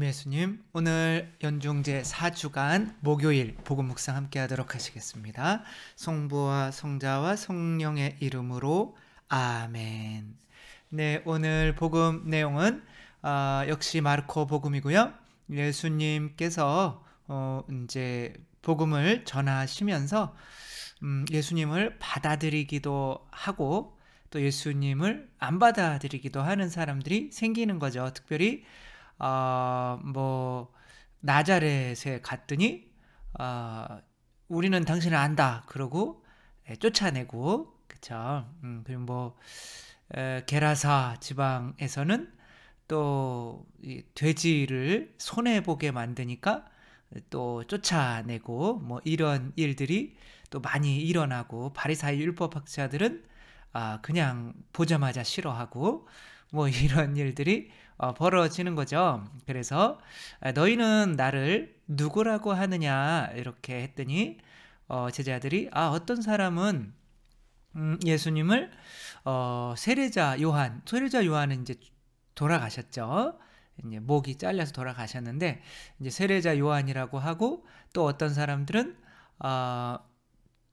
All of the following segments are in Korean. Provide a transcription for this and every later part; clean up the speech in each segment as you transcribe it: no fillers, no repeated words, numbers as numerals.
예수님, 오늘 연중제 4주간 목요일 복음 묵상 함께 하도록 하시겠습니다. 성부와 성자와 성령의 이름으로 아멘. 네, 오늘 복음 내용은 역시 마르코 복음이고요. 예수님께서 이제 복음을 전하시면서 예수님을 받아들이기도 하고 또 예수님을 안 받아들이기도 하는 사람들이 생기는 거죠. 특별히 나자렛에 갔더니 우리는 당신을 안다 그러고 쫓아내고, 그쵸? 그리고 게라사 지방에서는 또 이 돼지를 손해 보게 만드니까 또 쫓아내고, 이런 일들이 또 많이 일어나고, 바리사이 율법학자들은 그냥 보자마자 싫어하고, 이런 일들이 벌어지는 거죠. 그래서 너희는 나를 누구라고 하느냐 이렇게 했더니 제자들이 어떤 사람은 예수님을 세례자 요한은 이제 돌아가셨죠. 이제 목이 잘려서 돌아가셨는데, 이제 세례자 요한이라고 하고, 또 어떤 사람들은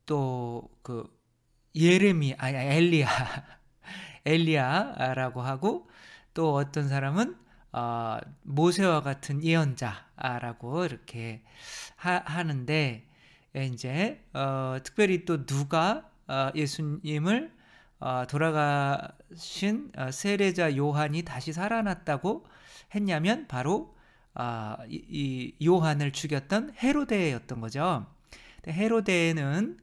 또 그 엘리야라고 하고, 또 어떤 사람은 모세와 같은 예언자라고 이렇게 하는데, 이제 특별히 또 누가 예수님을 돌아가신 세례자 요한이 다시 살아났다고 했냐면 바로 이 요한을 죽였던 헤로데였던 거죠. 헤로데는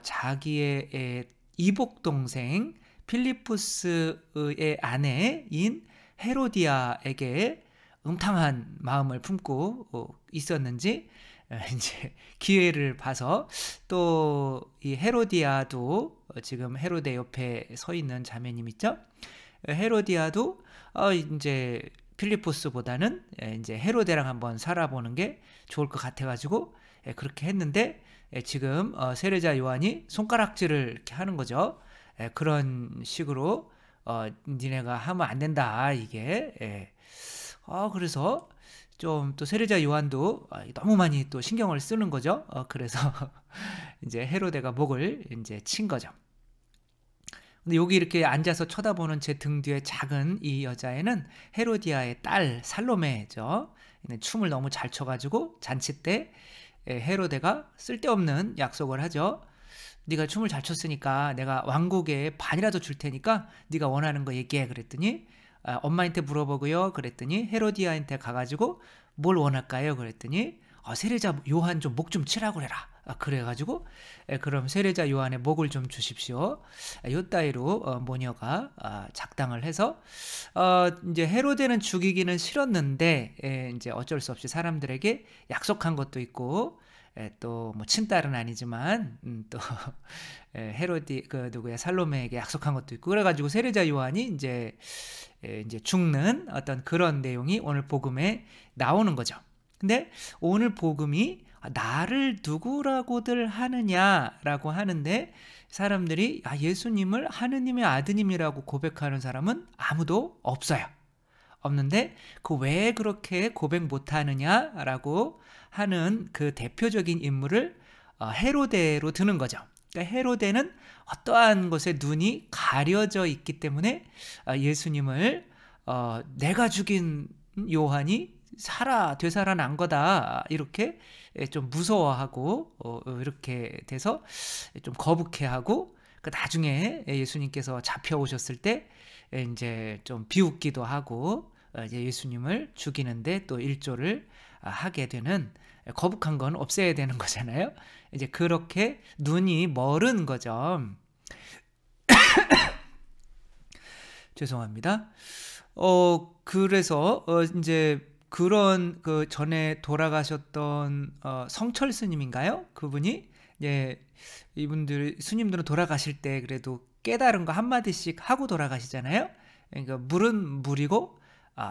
자기의 이복 동생 필리푸스의 아내인 헤로디아에게 음탕한 마음을 품고 있었는지, 이제 기회를 봐서 또 이 헤로디아도, 지금 헤로데 옆에 서 있는 자매님 있죠? 헤로디아도 이제 필리푸스보다는 이제 헤로데랑 한번 살아보는 게 좋을 것 같아가지고 그렇게 했는데, 지금 세례자 요한이 손가락질을 이렇게 하는 거죠. 그런 식으로 니네가 하면 안 된다 이게. 그래서 좀 또 세례자 요한도 너무 많이 또 신경을 쓰는 거죠. 그래서 이제 헤로데가 목을 이제 친 거죠. 근데 여기 이렇게 앉아서 쳐다보는 제 등 뒤에 작은 이 여자애는 헤로디아의 딸 살로메죠. 춤을 너무 잘 춰가지고 잔치 때 헤로데가 쓸데없는 약속을 하죠. 네가 춤을 잘 췄으니까 내가 왕국의 반이라도 줄 테니까 네가 원하는 거 얘기해. 그랬더니 엄마한테 물어보고요. 그랬더니 헤로디아한테 가가지고 뭘 원할까요? 그랬더니 세례자 요한 좀 목 좀 치라고 그래라. 그래가지고 그럼 세례자 요한의 목을 좀 주십시오. 요 따위로 모녀가 작당을 해서 이제 헤로데는 죽이기는 싫었는데, 이제 어쩔 수 없이 사람들에게 약속한 것도 있고, 또 친딸은 아니지만 또 헤로디 살로메에게 약속한 것도 있고, 그래가지고 세례자 요한이 이제 죽는 어떤 그런 내용이 오늘 복음에 나오는 거죠. 근데 오늘 복음이 나를 누구라고들 하느냐라고 하는데, 사람들이 예수님을 하느님의 아드님이라고 고백하는 사람은 아무도 없는데, 그 왜 그렇게 고백 못하느냐라고 하는 그 대표적인 인물을 헤로데로 드는 거죠. 그러니까 헤로데는 어떠한 것에 눈이 가려져 있기 때문에 예수님을 내가 죽인 요한이 되살아난 거다 이렇게 좀 무서워하고 이렇게 돼서 좀 거북해하고, 나중에 예수님께서 잡혀오셨을 때 이제 좀 비웃기도 하고, 이제 예수님을 죽이는데 또 일조를 하게 되는, 거북한 건 없애야 되는 거잖아요. 이제 그렇게 눈이 멀은 거죠. 죄송합니다. 그래서 이제 그런 그 전에 돌아가셨던 성철 스님인가요? 그분이 이분들 스님들은 돌아가실 때 그래도 깨달은 거 한마디씩 하고 돌아가시잖아요. 그러니까 물은 물이고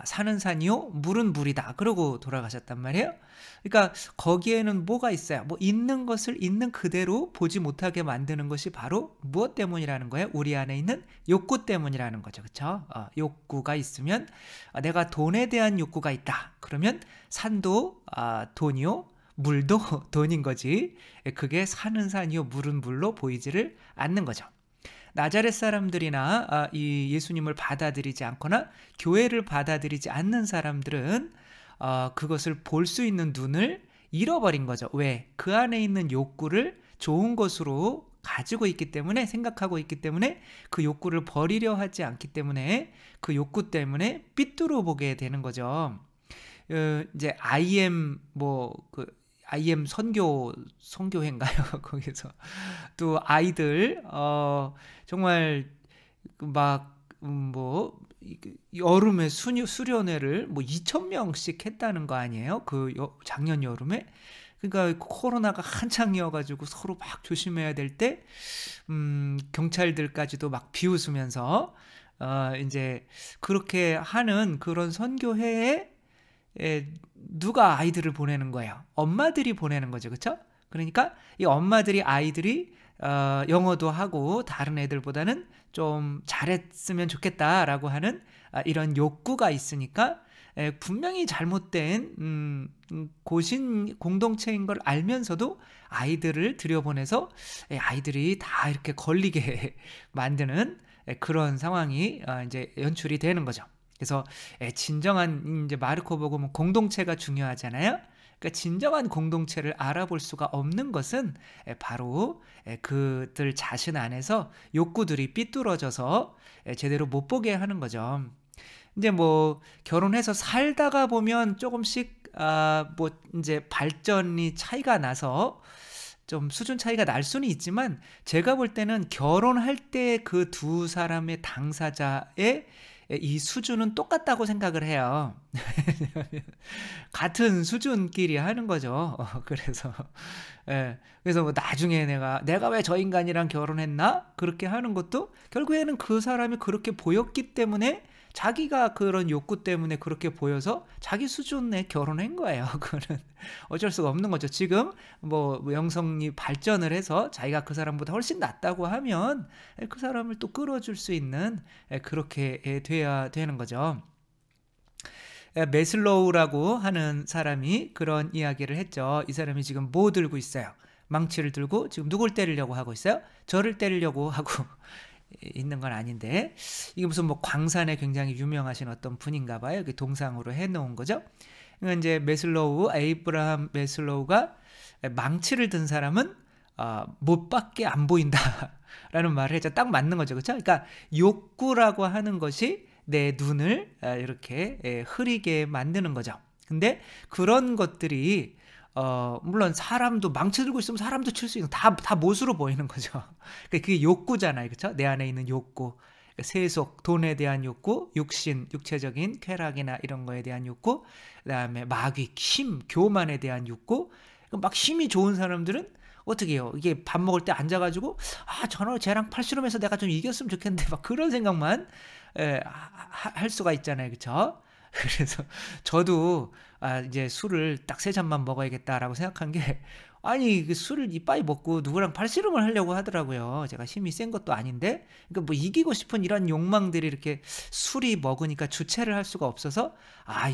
사는 산이요 물은 물이다 그러고 돌아가셨단 말이에요. 그러니까 거기에는 뭐가 있어요? 뭐 있는 것을 있는 그대로 보지 못하게 만드는 것이 바로 무엇 때문이라는 거예요? 우리 안에 있는 욕구 때문이라는 거죠. 그렇죠? 욕구가 있으면 내가 돈에 대한 욕구가 있다. 그러면 산도 돈이요 물도 돈인 거지. 그게 사는 산이요 물은 물로 보이지를 않는 거죠. 나자렛 사람들이나 이 예수님을 받아들이지 않거나 교회를 받아들이지 않는 사람들은 그것을 볼 수 있는 눈을 잃어버린 거죠. 왜? 그 안에 있는 욕구를 좋은 것으로 가지고 있기 때문에, 생각하고 있기 때문에, 그 욕구를 버리려 하지 않기 때문에, 그 욕구 때문에 삐뚤어 보게 되는 거죠. 이제 IM 선교회인가요? 거기서 또 아이들 정말 뭐 여름에 수련회를 뭐 2,000명씩 했다는 거 아니에요? 작년 여름에. 그러니까 코로나가 한창이어가지고 서로 막 조심해야 될 때 경찰들까지도 막 비웃으면서 이제 그렇게 하는 그런 선교회에 누가 아이들을 보내는 거예요? 엄마들이 보내는 거죠. 그렇죠? 그러니까 이 엄마들이 아이들이 영어도 하고 다른 애들보다는 좀 잘했으면 좋겠다라고 하는 이런 욕구가 있으니까 분명히 잘못된 고신 공동체인 걸 알면서도 아이들을 들여보내서 아이들이 다 이렇게 걸리게 만드는 그런 상황이 이제 연출이 되는 거죠. 그래서 진정한 이제 마르코 복음은 공동체가 중요하잖아요. 그러니까 진정한 공동체를 알아볼 수가 없는 것은 바로 그들 자신 안에서 욕구들이 삐뚤어져서 제대로 못 보게 하는 거죠. 이제 뭐 결혼해서 살다가 보면 조금씩 뭐 이제 발전이 차이가 나서 좀 수준 차이가 날 수는 있지만 제가 볼 때는 결혼할 때 그 두 사람의 당사자의 이 수준은 똑같다고 생각을 해요. 같은 수준끼리 하는 거죠. 그래서 뭐 나중에 내가 왜 저 인간이랑 결혼했나? 그렇게 하는 것도 결국에는 그 사람이 그렇게 보였기 때문에 자기가 그런 욕구 때문에 그렇게 보여서 자기 수준에 결혼한 거예요. 그거는 어쩔 수가 없는 거죠. 지금 뭐 영성이 발전을 해서 자기가 그 사람보다 훨씬 낫다고 하면 그 사람을 또 끌어줄 수 있는 그렇게 돼야 되는 거죠. 메슬로우라고 하는 사람이 그런 이야기를 했죠. 이 사람이 지금 뭐 들고 있어요? 망치를 들고 지금 누굴 때리려고 하고 있어요? 저를 때리려고 하고 있는 건 아닌데, 이게 무슨 뭐 광산에 굉장히 유명하신 어떤 분인가 봐요. 이렇게 동상으로 해놓은 거죠. 그러니까 이제 에이브라함 메슬로우가 망치를 든 사람은 못밖에 안 보인다라는 말을 했죠. 딱 맞는 거죠. 그렇죠? 그러니까 욕구라고 하는 것이 내 눈을 이렇게 흐리게 만드는 거죠. 근데 그런 것들이 물론 사람도 망치 들고 있으면 사람도 칠 수 있는 다 못으로 보이는 거죠. 그게 욕구잖아요. 그렇죠? 내 안에 있는 욕구. 세속, 돈에 대한 욕구, 육신, 육체적인 쾌락이나 이런 거에 대한 욕구, 그다음에 마귀, 힘, 교만에 대한 욕구. 막 힘이 좋은 사람들은 어떻게 해요? 이게 밥 먹을 때 앉아가지고 쟤랑 팔씨름해서 내가 좀 이겼으면 좋겠는데 막 그런 생각만 할 수가 있잖아요. 그렇죠? 그래서 저도 이제 술을 딱 3잔만 먹어야겠다라고 생각한 게, 아니 그 술을 이빠이 먹고 누구랑 팔씨름을 하려고 하더라고요. 제가 힘이 센 것도 아닌데, 그러니까 뭐 이기고 싶은 이런 욕망들이 이렇게 술이 먹으니까 주체를 할 수가 없어서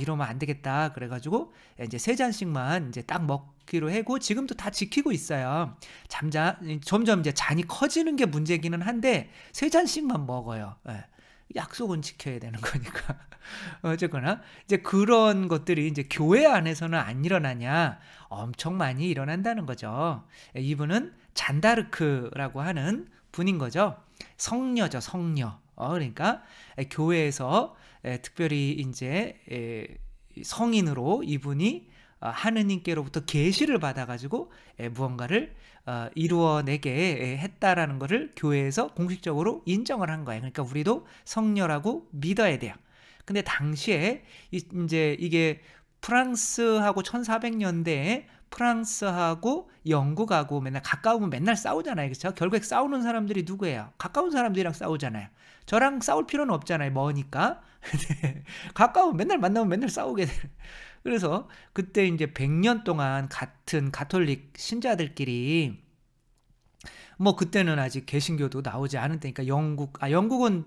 이러면 안 되겠다 그래가지고 이제 3잔씩만 이제 딱 먹기로 하고 지금도 다 지키고 있어요. 점점 이제 잔이 커지는 게 문제기는 한데 3잔씩만 먹어요. 약속은 지켜야 되는 거니까. 어쨌거나 이제 그런 것들이 이제 교회 안에서는 안 일어나냐? 엄청 많이 일어난다는 거죠. 이분은 잔다르크라고 하는 분인 거죠. 성녀죠, 성녀. 그러니까 교회에서 특별히 이제 성인으로 이분이 하느님께로부터 계시를 받아가지고 무언가를 이루어내게 했다라는 것을 교회에서 공식적으로 인정을 한 거예요. 그러니까 우리도 성녀라고 믿어야 돼요. 근데 당시에 이제 이게 프랑스하고 1400년대에 프랑스하고 영국하고 맨날 가까우면 맨날 싸우잖아요. 그렇죠? 결국에 싸우는 사람들이 누구예요? 가까운 사람들이랑 싸우잖아요. 저랑 싸울 필요는 없잖아요. 머니까. 가까우면 맨날 만나면 맨날 싸우게 돼요. 그래서 그때 이제 100년 동안 같은 가톨릭 신자들끼리 뭐 그때는 아직 개신교도 나오지 않은 때니까 영국은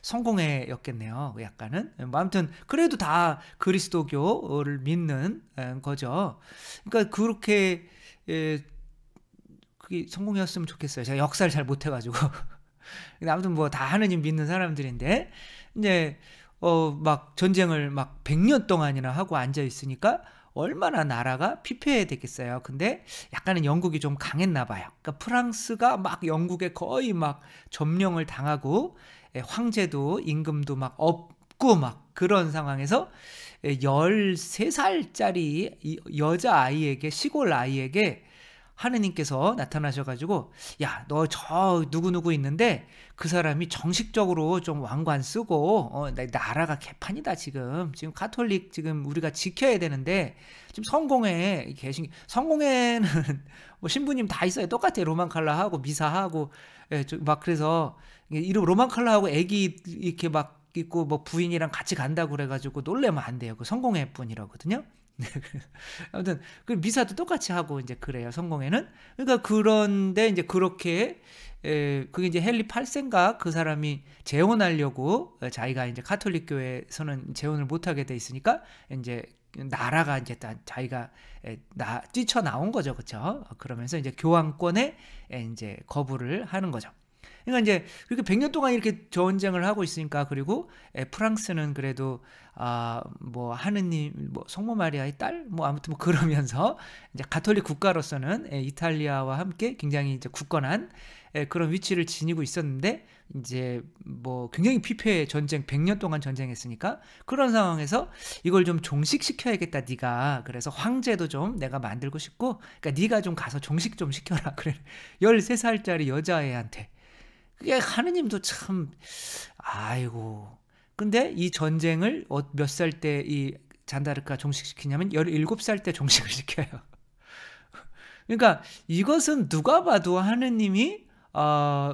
성공회였겠네요. 약간은. 뭐 아무튼 그래도 다 그리스도교를 믿는 거죠. 그러니까 그렇게 그게 성공이었으면 좋겠어요. 제가 역사를 잘 못해가지고. 근데 아무튼 뭐 다 하느님 믿는 사람들인데 이제 막 전쟁을 막 100년 동안이나 하고 앉아 있으니까 얼마나 나라가 피폐해되겠어요. 근데 약간은 영국이 좀 강했나 봐요. 그러니까 프랑스가 막 영국에 거의 막 점령을 당하고 황제도 임금도 막 없고 막 그런 상황에서 13살짜리 여자아이에게 시골 아이에게 하느님께서 나타나셔가지고 야, 너 저 누구누구 있는데 그 사람이 정식적으로 좀 왕관 쓰고 나라가 개판이다 지금 가톨릭 지금 우리가 지켜야 되는데 지금 성공회 계신 성공회는 뭐 신부님 다 있어요. 똑같아요. 로만칼라하고 미사하고 막 그래서 이름 로만칼라하고 애기 이렇게 막 있고 뭐 부인이랑 같이 간다고 그래가지고 놀래면 안 돼요. 그 성공회 분이라거든요. 아무튼 그 미사도 똑같이 하고 이제 그래요. 성공회는. 그러니까 그런데 이제 그렇게 그게 이제 헨리 8세인가 그 사람이 재혼하려고 자기가 이제 가톨릭 교회에서는 재혼을 못 하게 돼 있으니까 이제 나라가 이제 자기가 뛰쳐 나온 거죠. 그렇죠? 그러면서 이제 교황권에 이제 거부를 하는 거죠. 그러니까 이제 그렇게 100년 동안 이렇게 전쟁을 하고 있으니까 그리고 프랑스는 그래도 뭐 하느님 뭐 성모 마리아의 딸 뭐 아무튼 뭐 그러면서 이제 가톨릭 국가로서는 이탈리아와 함께 굉장히 이제 굳건한 그런 위치를 지니고 있었는데 이제 뭐 굉장히 피폐 전쟁 100년 동안 전쟁했으니까 그런 상황에서 이걸 좀 종식시켜야겠다 네가. 그래서 황제도 좀 내가 만들고 싶고 그러니까 네가 좀 가서 종식 좀 시켜라. 그래 13살짜리 여자애한테. 그게 하느님도 참 아이고. 근데 이 전쟁을 몇 살 때 이 잔다르크가 종식시키냐면 17살 때 종식을 시켜요. 그러니까 이것은 누가 봐도 하느님이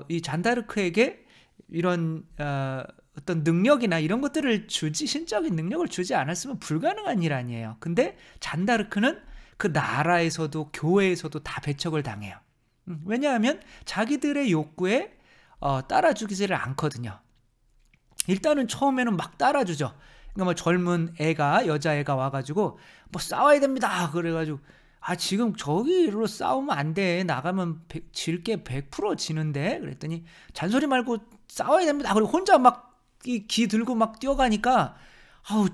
이 잔다르크에게 이런 어떤 능력이나 이런 것들을 신적인 능력을 주지 않았으면 불가능한 일 아니에요. 근데 잔다르크는 그 나라에서도 교회에서도 다 배척을 당해요. 왜냐하면 자기들의 욕구에 따라주지를 않거든요. 일단은 처음에는 막 따라주죠. 그러니까 뭐 젊은 여자애가 와가지고 뭐 싸워야 됩니다. 그래가지고 지금 저기로 싸우면 안 돼. 나가면 질게 100% 지는데. 그랬더니 잔소리 말고 싸워야 됩니다. 그리고 혼자 막 기 들고 막 뛰어가니까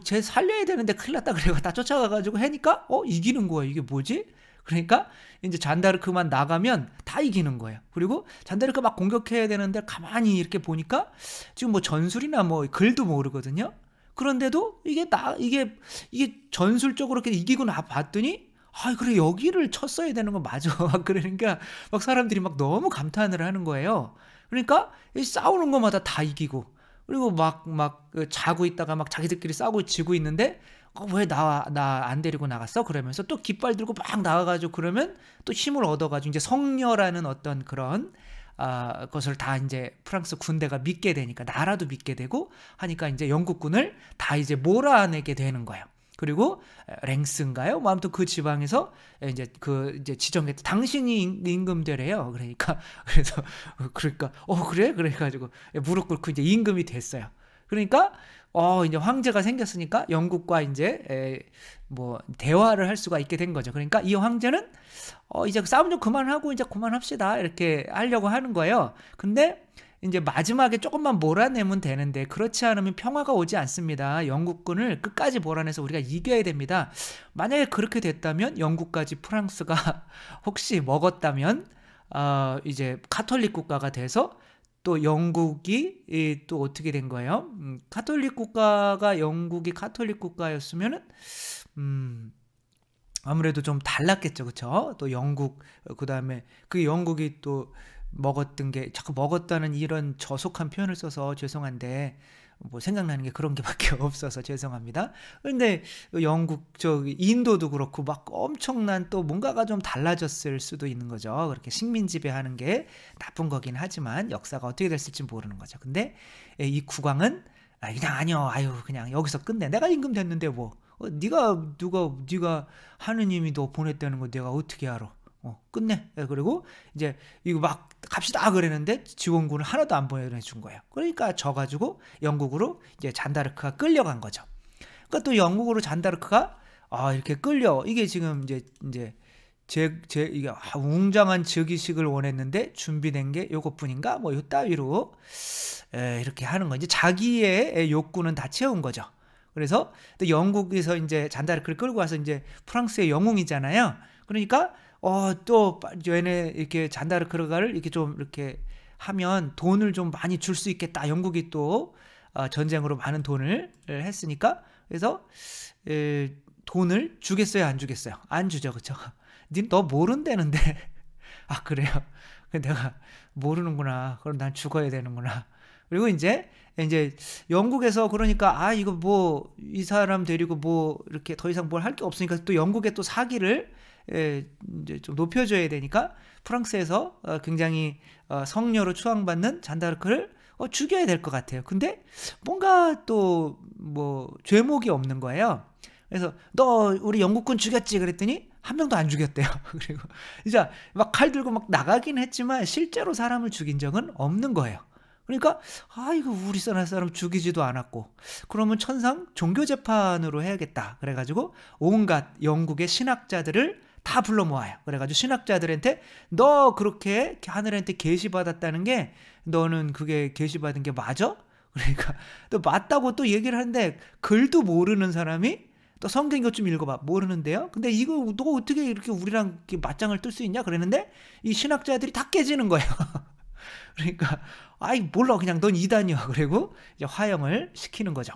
쟤 살려야 되는데 큰일 났다. 그래가 다 쫓아가가지고 하니까 이기는 거야. 이게 뭐지? 그러니까 이제 잔다르크만 나가면 다 이기는 거예요. 그리고 잔다르크 막 공격해야 되는데 가만히 이렇게 보니까 지금 뭐 전술이나 뭐 글도 모르거든요. 그런데도 이게 전술적으로 이렇게 이기고 봤더니 그래 여기를 쳤어야 되는 거 맞아. 그러니까 막 사람들이 막 너무 감탄을 하는 거예요. 그러니까 싸우는 것마다 다 이기고 그리고 막 자고 있다가 막 자기들끼리 싸우고 지고 있는데 왜 나 안 데리고 나갔어? 그러면서 또 깃발 들고 막 나가가지고 그러면 또 힘을 얻어가지고 이제 성녀라는 어떤 그런 것을 다 이제 프랑스 군대가 믿게 되니까 나라도 믿게 되고 하니까 이제 영국군을 다 이제 몰아내게 되는 거예요. 그리고 랭스인가요? 뭐 아무튼 그 지방에서 이제 지정했다. 당신이 임금되래요. 그러니까 그래? 그래가지고 무릎 꿇고 이제 임금이 됐어요. 그러니까 이제 황제가 생겼으니까 영국과 이제 뭐 대화를 할 수가 있게 된 거죠. 그러니까 이 황제는 이제 싸움 좀 그만하고 이제 그만합시다 이렇게 하려고 하는 거예요. 근데 이제 마지막에 조금만 몰아내면 되는데 그렇지 않으면 평화가 오지 않습니다. 영국군을 끝까지 몰아내서 우리가 이겨야 됩니다. 만약에 그렇게 됐다면 영국까지 프랑스가 혹시 먹었다면 이제 가톨릭 국가가 돼서 또 영국이 또 어떻게 된 거예요? 가톨릭 국가가 영국이 가톨릭 국가였으면은 아무래도 좀 달랐겠죠, 그렇죠? 또 영국 그다음에 그 영국이 또 먹었던 게 자꾸 먹었다는 이런 저속한 표현을 써서 죄송한데 뭐 생각나는 게 그런 게밖에 없어서 죄송합니다. 근데 영국 저기 인도도 그렇고 막 엄청난 또 뭔가가 좀 달라졌을 수도 있는 거죠. 그렇게 식민 지배하는 게 나쁜 거긴 하지만 역사가 어떻게 됐을지 모르는 거죠. 근데 이 국왕은 그냥 아니요, 아유 그냥 여기서 끝내. 내가 임금 됐는데 뭐 네가 하느님이 너 보냈다는 거 내가 어떻게 알아? 끝내. 그리고 이제 이거 막 갑시다 그랬는데 지원군을 하나도 안 보내준 거예요. 그러니까 져가지고 영국으로 이제 잔다르크가 끌려간 거죠. 그러니까 또 영국으로 잔다르크가 이렇게 끌려. 이게 지금 이제 이게 웅장한 즉위식을 원했는데 준비된 게 요것뿐인가? 뭐 요 따위로 이렇게 하는 거. 이제 자기의 욕구는 다 채운 거죠. 그래서 또 영국에서 이제 잔다르크를 끌고 와서 이제 프랑스의 영웅이잖아요. 그러니까 또 얘네 이렇게 잔다르크를 이렇게 좀 이렇게 하면 돈을 좀 많이 줄 수 있겠다. 영국이 또 전쟁으로 많은 돈을 했으니까 그래서 돈을 주겠어요, 안 주겠어요? 안 주죠, 그렇죠? 너 모른다는데. 그래요? 내가 모르는구나. 그럼 난 죽어야 되는구나. 그리고 이제 영국에서 그러니까 이거 뭐 이 사람 데리고 뭐 이렇게 더 이상 뭘 할 게 없으니까 또 영국의 또 사기를 이제 좀 높여줘야 되니까 프랑스에서 굉장히 성녀로 추앙받는 잔다르크를 죽여야 될 것 같아요. 근데 뭔가 또 뭐 죄목이 없는 거예요. 그래서 너 우리 영국군 죽였지 그랬더니 한 명도 안 죽였대요. 그리고 이제 막 칼 들고 막 나가긴 했지만 실제로 사람을 죽인 적은 없는 거예요. 그러니까 이거 우리 사람 죽이지도 않았고 그러면 천상 종교재판으로 해야겠다. 그래가지고 온갖 영국의 신학자들을 다 불러 모아요. 그래가지고 신학자들한테 너 그렇게 하늘한테 계시받았다는 게 너는 그게 계시받은 게 맞아? 그러니까 또 맞다고 또 얘기를 하는데 글도 모르는 사람이 또 성경 이것 좀 읽어봐. 모르는데요? 근데 이거 너 어떻게 이렇게 우리랑 이렇게 맞짱을 뜰 수 있냐? 그랬는데 이 신학자들이 다 깨지는 거예요. 그러니까 몰라 그냥 넌 이단이야. 그리고 이제 화형을 시키는 거죠.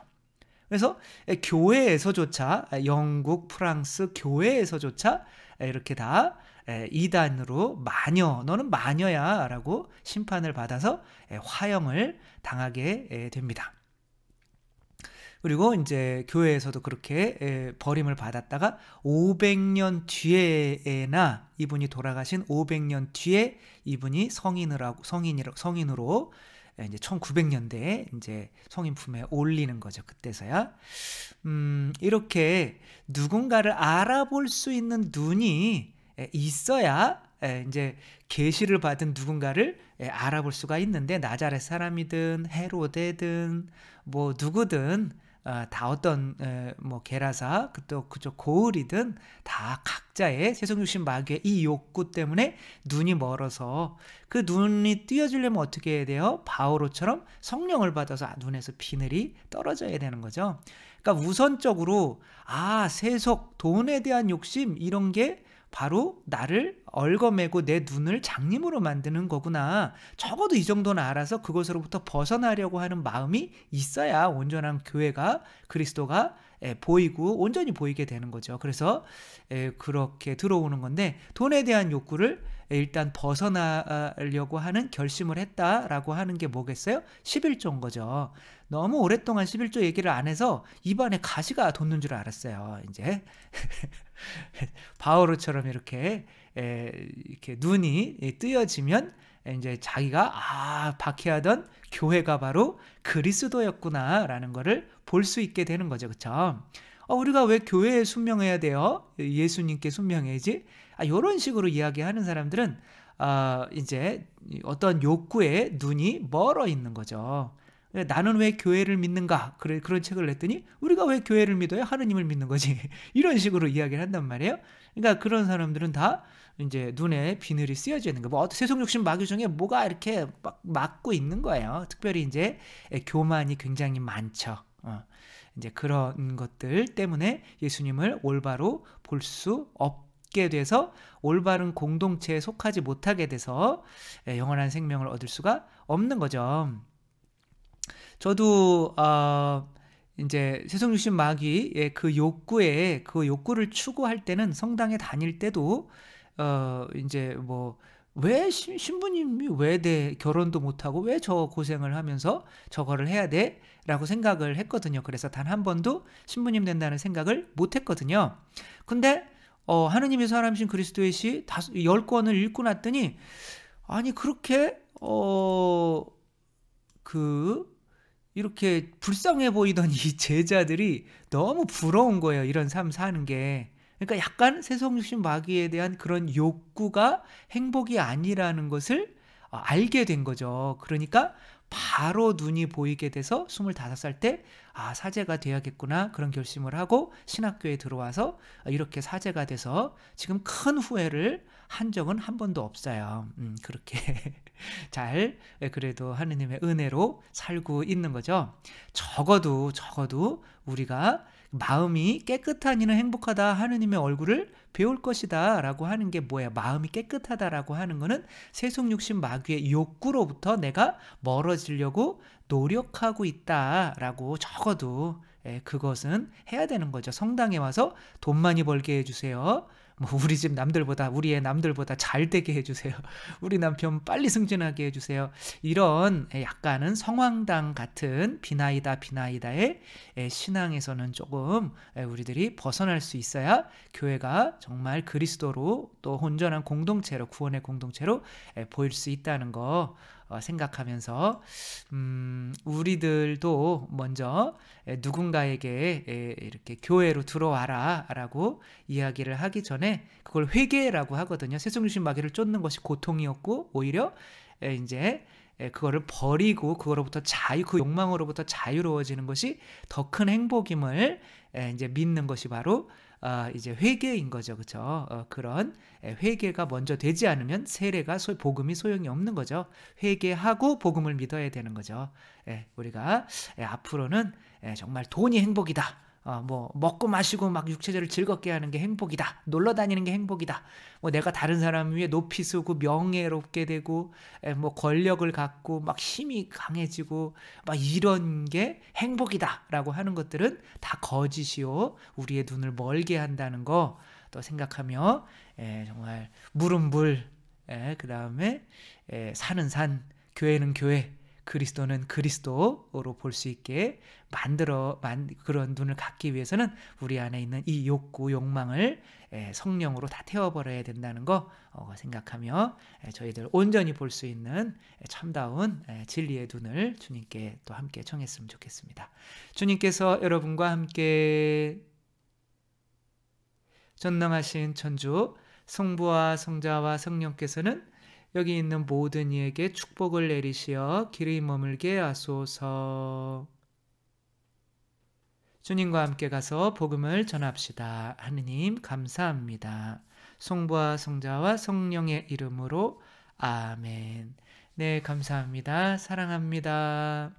그래서 교회에서조차 영국, 프랑스 교회에서조차 이렇게 다 이단으로 너는 마녀야 라고 심판을 받아서 화형을 당하게 됩니다. 그리고 이제 교회에서도 그렇게 버림을 받았다가 500년 뒤에나 이분이 돌아가신 500년 뒤에 이분이 성인으로 이제 1900년대에 이제 성인 품에 올리는 거죠. 그때서야 이렇게 누군가를 알아볼 수 있는 눈이 있어야 이제 계시를 받은 누군가를 알아볼 수가 있는데 나자렛 사람이든 헤로데든 뭐 누구든 다 어떤 뭐 게라사 또 그쪽 고을이든 다 각자의 세속육신 마귀의 이 욕구 때문에 눈이 멀어서 그 눈이 띄어지려면 어떻게 해야 돼요? 바오로처럼 성령을 받아서 눈에서 비늘이 떨어져야 되는 거죠. 그러니까 우선적으로 세속 돈에 대한 욕심 이런 게 바로 나를 얽어매고 내 눈을 장님으로 만드는 거구나. 적어도 이 정도는 알아서 그것으로부터 벗어나려고 하는 마음이 있어야 온전한 교회가 그리스도가 보이고 온전히 보이게 되는 거죠. 그래서 그렇게 들어오는 건데 돈에 대한 욕구를 일단 벗어나려고 하는 결심을 했다라고 하는 게 뭐겠어요? 11조인 거죠. 너무 오랫동안 11조 얘기를 안 해서 입안에 가시가 돋는 줄 알았어요. 이제 바오로처럼 이렇게 눈이 뜨여지면 이제 자기가 박해하던 교회가 바로 그리스도였구나라는 거를 볼 수 있게 되는 거죠. 그렇죠? 우리가 왜 교회에 순명해야 돼요? 예수님께 순명해야지? 이런 식으로 이야기하는 사람들은 이제 어떤 욕구에 눈이 멀어 있는 거죠. 나는 왜 교회를 믿는가? 그런 책을 냈더니 우리가 왜 교회를 믿어요? 하느님을 믿는 거지. 이런 식으로 이야기를 한단 말이에요. 그러니까 그런 사람들은 다 이제 눈에 비늘이 쓰여져 있는 거. 뭐 세속육신 마귀 중에 뭐가 이렇게 막 막고 있는 거예요. 특별히 이제 교만이 굉장히 많죠. 이제 그런 것들 때문에 예수님을 올바로 볼 수 없게 돼서 올바른 공동체에 속하지 못하게 돼서 영원한 생명을 얻을 수가 없는 거죠. 저도 이제 세속육신 마귀의 그 욕구를 추구할 때는 성당에 다닐 때도 이제 뭐 왜 신부님이 왜 내 결혼도 못하고 왜 저 고생을 하면서 저거를 해야 돼? 라고 생각을 했거든요. 그래서 단 한 번도 신부님 된다는 생각을 못 했거든요. 근데 하느님의 사람이신 그리스도의 시 10권을 읽고 났더니 아니 그렇게 그 이렇게 불쌍해 보이던 이 제자들이 너무 부러운 거예요. 이런 삶 사는 게. 그러니까 약간 세속육신 마귀에 대한 그런 욕구가 행복이 아니라는 것을 알게 된 거죠. 그러니까 바로 눈이 보이게 돼서 25살 때 사제가 돼야겠구나 그런 결심을 하고 신학교에 들어와서 이렇게 사제가 돼서 지금 큰 후회를 한 적은 한 번도 없어요. 그렇게 잘 그래도 하느님의 은혜로 살고 있는 거죠. 적어도 우리가 마음이 깨끗한 이는 행복하다, 하느님의 얼굴을 배울 것이다 라고 하는 게 뭐야? 마음이 깨끗하다라고 하는 거는 세속육신 마귀의 욕구로부터 내가 멀어지려고 노력하고 있다라고 적어도 그것은 해야 되는 거죠. 성당에 와서 돈 많이 벌게 해주세요. 뭐 우리 애 남들보다 잘 되게 해주세요. 우리 남편 빨리 승진하게 해주세요. 이런 약간은 성황당 같은 비나이다의 신앙에서는 조금 우리들이 벗어날 수 있어야 교회가 정말 그리스도로 또 온전한 공동체로, 구원의 공동체로 보일 수 있다는 거 생각하면서 우리들도 먼저 누군가에게 이렇게 교회로 들어와라 라고 이야기를 하기 전에 그걸 회개라고 하거든요. 세속육신 마귀를 쫓는 것이 고통이었고 오히려 이제 그거를 버리고 그거로부터 그 욕망으로부터 자유로워지는 것이 더 큰 행복임을 이제 믿는 것이 바로 이제 회개인 거죠. 그렇죠? 그런 회개가 먼저 되지 않으면 세례가 복음이 소용이 없는 거죠. 회개하고 복음을 믿어야 되는 거죠. 우리가 앞으로는 정말 돈이 행복이다. 뭐 먹고 마시고 막 육체적으로 즐겁게 하는 게 행복이다. 놀러 다니는 게 행복이다. 뭐 내가 다른 사람 위에 높이 쓰고 명예롭게 되고 뭐 권력을 갖고 막 힘이 강해지고 막 이런 게 행복이다라고 하는 것들은 다 거짓이요. 우리의 눈을 멀게 한다는 거 또 생각하며 정말 물은 물, 그다음에 산은 산, 교회는 교회, 그리스도는 그리스도로 볼 수 있게 그런 눈을 갖기 위해서는 우리 안에 있는 이 욕구, 욕망을 성령으로 다 태워버려야 된다는 거 생각하며 저희들 온전히 볼 수 있는 참다운 진리의 눈을 주님께 또 함께 청했으면 좋겠습니다. 주님께서 여러분과 함께 전능하신 천주 성부와 성자와 성령께서는 여기 있는 모든 이에게 축복을 내리시어 길이 머물게 하소서. 주님과 함께 가서 복음을 전합시다. 하느님 감사합니다. 성부와 성자와 성령의 이름으로 아멘. 네, 감사합니다. 사랑합니다.